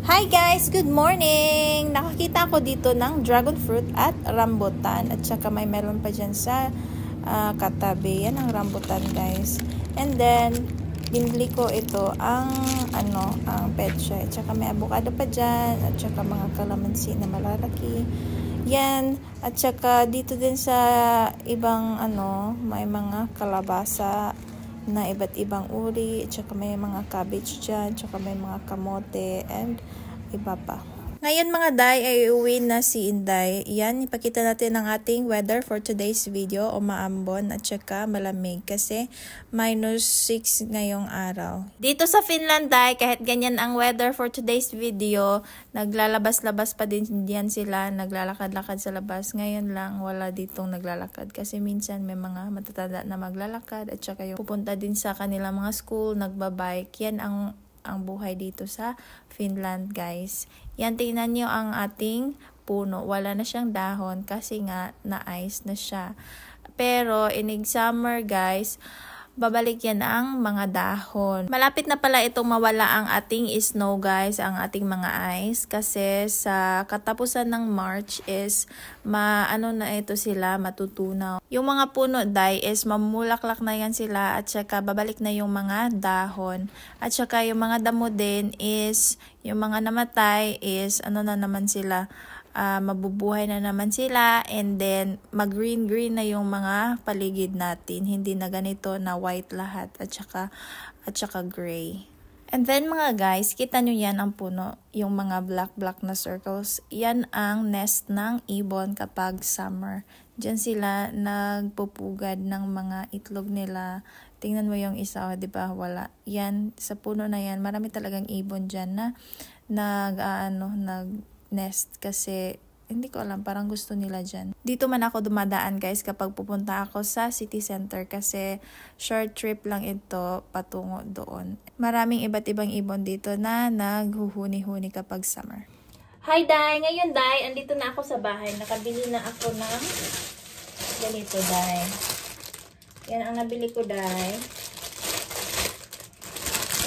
Hi guys! Good morning! Nakakita ko dito ng dragon fruit at rambutan. At saka may melon pa dyan sa katabi. Yan ang rambutan guys. And then, binili ko ito ang petsa. At saka may avocado pa dyan. At saka mga kalamansi na malalaki. Yan. At saka dito din sa ibang may mga kalabasa na iba't ibang uri, at saka may mga cabbage dyan, at saka may mga kamote, and iba pa. Ngayon mga day, ay uwi na si Inday. Yan, ipakita natin ang ating weather for today's video, o maambon at saka malamig kasi -6 ngayong araw. Dito sa Finland day, kahit ganyan ang weather for today's video, naglalabas-labas pa din diyan sila, naglalakad-lakad sa labas. Ngayon lang, wala ditong naglalakad kasi minsan may mga matatanda na maglalakad at saka yung pupunta din sa kanilang mga school, nagbabike. Yan ang buhay dito sa Finland guys. Yan, tingnan nyo ang ating puno. Wala na siyang dahon kasi nga na-ice na siya. Pero in summer guys, babalik yan ang mga dahon. Malapit na pala itong mawala ang ating snow guys, ang ating mga ice. Kasi sa katapusan ng March is na ito sila, matutunaw. Yung mga puno day is mamulaklak na yan sila at saka babalik na yung mga dahon. At saka yung mga damo din is, yung mga namatay is na naman sila. Mabubuhay na naman sila, and then mag-green na yung mga paligid natin, hindi na ganito na white lahat at saka gray. And then mga guys, kita nyo yan ang puno, yung mga black na circles, yan ang nest ng ibon kapag summer. Diyan sila nagpupugad ng mga itlog nila. Tingnan mo yung isa, di ba? Wala. Yan, sa puno na yan, marami talagang ibon dyan na nest kasi hindi ko alam, parang gusto nila dyan. Dito man ako dumadaan guys kapag pupunta ako sa city center kasi short trip lang ito patungo doon. Maraming iba't ibang ibon dito na naghuhuni-huni kapag summer. Hi Day! Ngayon Day, andito na ako sa bahay. Nakabili na ako ng ganito Day. Yan ang nabili ko Day.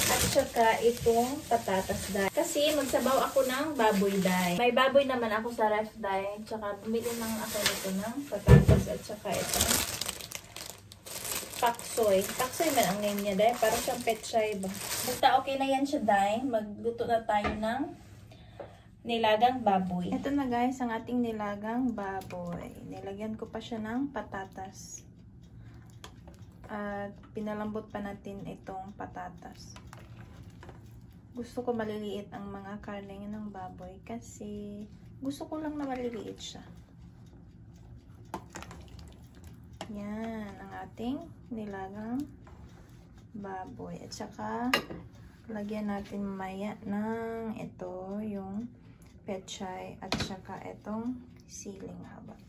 At saka itong patatas day. Kasi magsabaw ako ng baboy day. May baboy naman ako sa ref day. Tsaka bumili lang ako nito ng patatas at saka itong paksoy. Paksoy man ang name niya day. Para siyang petchay ba. Basta okay na yan siya day. Magluto na tayo ng nilagang baboy. Ito na guys ang ating nilagang baboy. Nilagyan ko pa siya ng patatas. At pinalambot pa natin itong patatas. Gusto ko maliliit ang mga karne ng baboy kasi gusto ko lang na maliliit siya. Yan ang ating nilagang baboy. At saka lagyan natin mamaya ng ito yung petchay at saka itong siling haba.